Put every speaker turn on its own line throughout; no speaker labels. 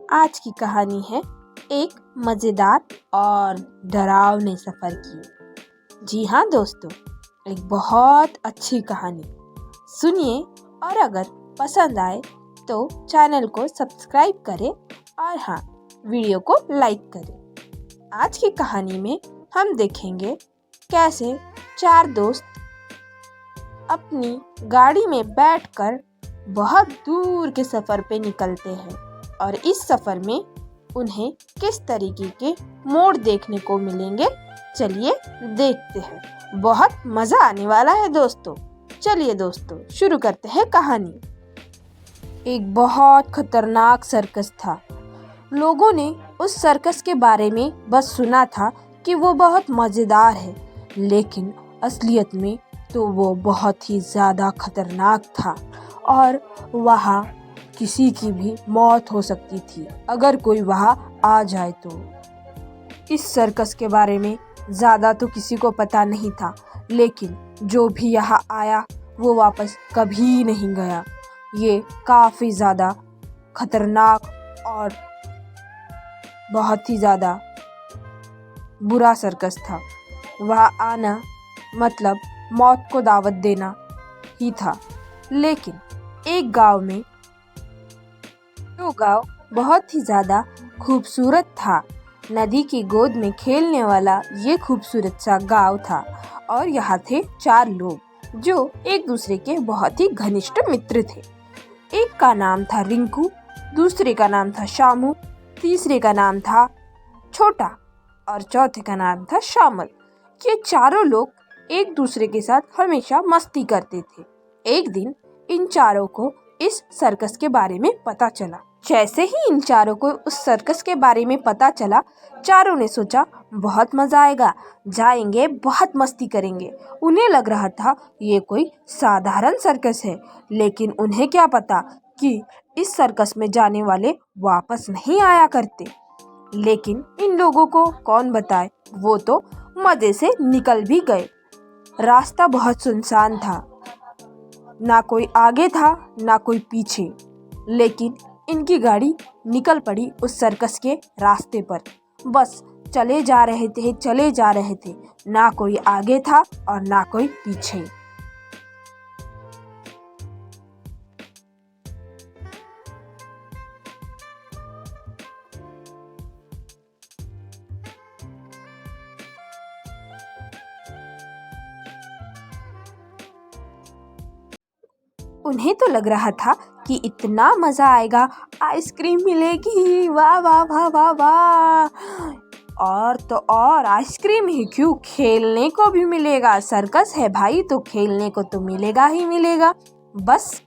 आज की कहानी है एक मज़ेदार और डरावने सफ़र की। जी हाँ दोस्तों, एक बहुत अच्छी कहानी सुनिए और अगर पसंद आए तो चैनल को सब्सक्राइब करें और हाँ, वीडियो को लाइक करें। आज की कहानी में हम देखेंगे कैसे चार दोस्त अपनी गाड़ी में बैठकर बहुत दूर के सफ़र पे निकलते हैं और इस सफ़र में उन्हें किस तरीके के मोड़ देखने को मिलेंगे। चलिए देखते हैं, बहुत मज़ा आने वाला है दोस्तों। चलिए दोस्तों, शुरू करते हैं कहानी। एक बहुत खतरनाक सर्कस था। लोगों ने उस सर्कस के बारे में बस सुना था कि वो बहुत मज़ेदार है, लेकिन असलियत में तो वो बहुत ही ज़्यादा खतरनाक था और वहाँ किसी की भी मौत हो सकती थी अगर कोई वहाँ आ जाए तो। इस सर्कस के बारे में ज़्यादा तो किसी को पता नहीं था, लेकिन जो भी यहाँ आया वो वापस कभी नहीं गया। ये काफ़ी ज़्यादा खतरनाक और बहुत ही ज़्यादा बुरा सर्कस था। वहाँ आना मतलब मौत को दावत देना ही था। लेकिन एक गांव में, जो गांव बहुत ही ज़्यादा खूबसूरत था, नदी की गोद में खेलने वाला ये खूबसूरत सा गांव था और यहाँ थे चार लोग जो एक दूसरे के बहुत ही घनिष्ठ मित्र थे। एक का नाम था रिंकू, दूसरे का नाम था शामू, तीसरे का नाम था छोटा और चौथे का नाम था श्यामल। ये चारों लोग एक दूसरे के साथ हमेशा मस्ती करते थे। एक दिन इन चारों को इस सर्कस के बारे में पता चला। जैसे ही इन चारों को उस सर्कस के बारे में पता चला, चारों ने सोचा बहुत मज़ा आएगा, जाएंगे, बहुत मस्ती करेंगे। उन्हें लग रहा था ये कोई साधारण सर्कस है, लेकिन उन्हें क्या पता कि इस सर्कस में जाने वाले वापस नहीं आया करते। लेकिन इन लोगों को कौन बताए, वो तो मज़े से निकल भी गए। रास्ता बहुत सुनसान था, ना कोई आगे था ना कोई पीछे, लेकिन इनकी गाड़ी निकल पड़ी उस सर्कस के रास्ते पर। बस चले जा रहे थे, ना कोई आगे था और ना कोई पीछे। उन्हें तो लग रहा था कि इतना मज़ा आएगा, आइसक्रीम मिलेगी, वाह वाह वाह वाह वाह। और तो और आइसक्रीम ही क्यों, खेलने को भी मिलेगा। सर्कस है भाई तो खेलने को तो मिलेगा ही मिलेगा। बस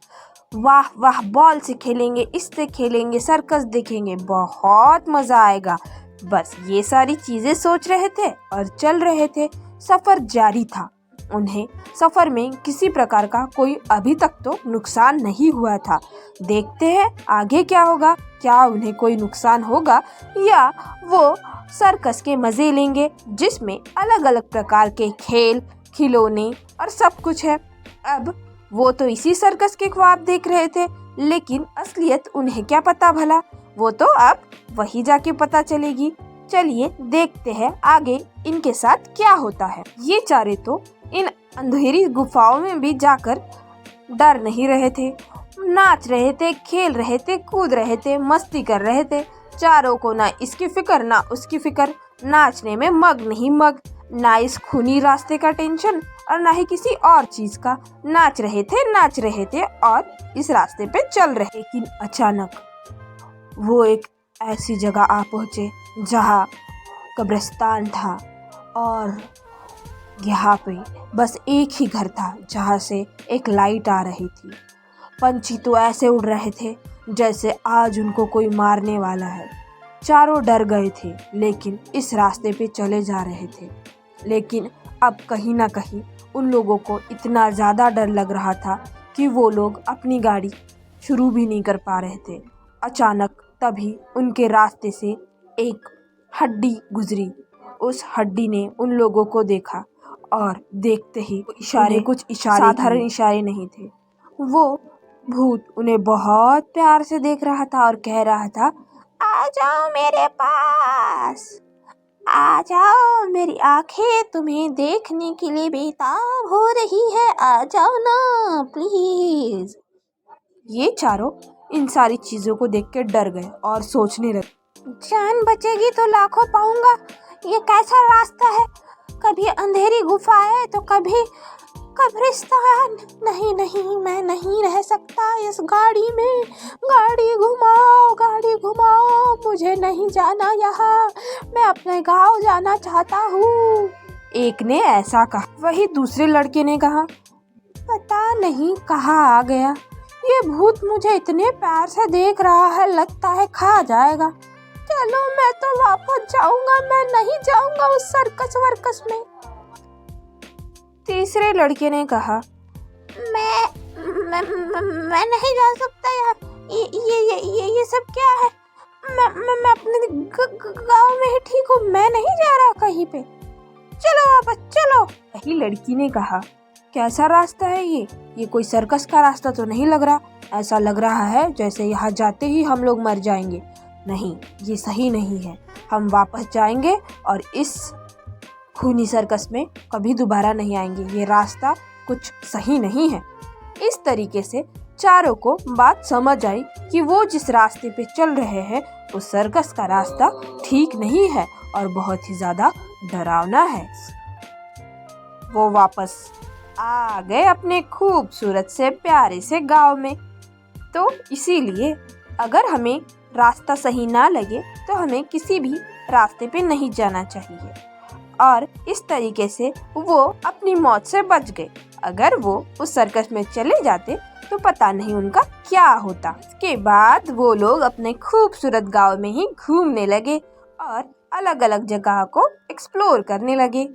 वाह वाह, बॉल से खेलेंगे, इससे खेलेंगे, सर्कस देखेंगे, बहुत मज़ा आएगा। बस ये सारी चीज़ें सोच रहे थे और चल रहे थे। सफ़र जारी था। उन्हें सफ़र में किसी प्रकार का कोई अभी तक तो नुकसान नहीं हुआ था। देखते हैं आगे क्या होगा, क्या उन्हें कोई नुकसान होगा या वो सर्कस के मज़े लेंगे जिसमें अलग अलग प्रकार के खेल, खिलौने और सब कुछ है। अब वो तो इसी सर्कस के ख्वाब देख रहे थे, लेकिन असलियत उन्हें क्या पता भला, वो तो अब वही जाके पता चलेगी। चलिए देखते हैं आगे इनके साथ क्या होता है। ये चारे तो इन अंधेरी गुफाओं में भी जाकर डर नहीं रहे थे, नाच रहे थे, खेल रहे थे, कूद रहे थे, मस्ती कर रहे थे। चारों को ना इसकी फिक्र ना उसकी फिक्र, नाचने में मग्न ही मग्न, ना इस खूनी रास्ते का टेंशन और ना ही किसी और चीज़ का। नाच रहे थे और इस रास्ते पे चल रहे। लेकिन अचानक वो एक ऐसी जगह आ पहुँचे जहाँ कब्रिस्तान था और यहाँ पे बस एक ही घर था जहाँ से एक लाइट आ रही थी। पंछी तो ऐसे उड़ रहे थे जैसे आज उनको कोई मारने वाला है। चारों डर गए थे, लेकिन इस रास्ते पे चले जा रहे थे। लेकिन अब कहीं ना कहीं उन लोगों को इतना ज़्यादा डर लग रहा था कि वो लोग अपनी गाड़ी शुरू भी नहीं कर पा रहे थे। अचानक तभी उनके रास्ते से एक हड्डी गुजरी। उस हड्डी ने उन लोगों को देखा और देखते ही कुछ इशारे साधारण इशारे नहीं थे। वो भूत उन्हें बहुत प्यार से देख रहा था और कह रहा था, आ जाओ मेरे पास, आ जाओ, मेरी आंखें तुम्हें देखने के लिए बेताब हो रही है, आ जाओ ना प्लीज। ये चारों इन सारी चीजों को देख के डर गए और सोचने लगे, जान बचेगी तो लाखों पाऊंगा, ये कैसा रास्ता है, कभी अंधेरी गुफा है तो कभी कब्रिस्तान। नहीं नहीं, मैं नहीं रह सकता इस गाड़ी में, गाड़ी घुमाओ, मुझे नहीं जाना यहाँ, मैं अपने गांव जाना चाहता हूँ। एक ने ऐसा कहा। वही दूसरे लड़के ने कहा, पता नहीं कहाँ आ गया, ये भूत मुझे इतने प्यार से देख रहा है, लगता है खा जाएगा। चलो मैं तो वापस जाऊंगा, मैं नहीं जाऊंगा उस सर्कस वर्कस में। तीसरे लड़के ने कहा, मैं नहीं जा सकता यार, ये सब क्या है, मैं अपने गांव में ही ठीक हूँ, मैं नहीं जा रहा कहीं पे, चलो वापस चलो। पहली लड़की ने कहा, कैसा रास्ता है ये कोई सर्कस का रास्ता तो नहीं लग रहा, ऐसा लग रहा है जैसे यहाँ जाते ही हम लोग मर जाएंगे। नहीं, ये सही नहीं है, हम वापस जाएंगे और इस खूनी सर्कस में कभी दोबारा नहीं आएंगे, ये रास्ता कुछ सही नहीं है। इस तरीके से चारों को बात समझ आई कि वो जिस रास्ते पे चल रहे हैं उस सर्कस का रास्ता ठीक नहीं है और बहुत ही ज्यादा डरावना है। वो वापस आ गए अपने खूबसूरत से प्यारे से गांव में। तो इसीलिए अगर हमें रास्ता सही ना लगे तो हमें किसी भी रास्ते पे नहीं जाना चाहिए, और इस तरीके से वो अपनी मौत से बच गए। अगर वो उस सर्कस में चले जाते तो पता नहीं उनका क्या होता। इसके बाद वो लोग अपने खूबसूरत गांव में ही घूमने लगे और अलग अलग जगह को एक्सप्लोर करने लगे।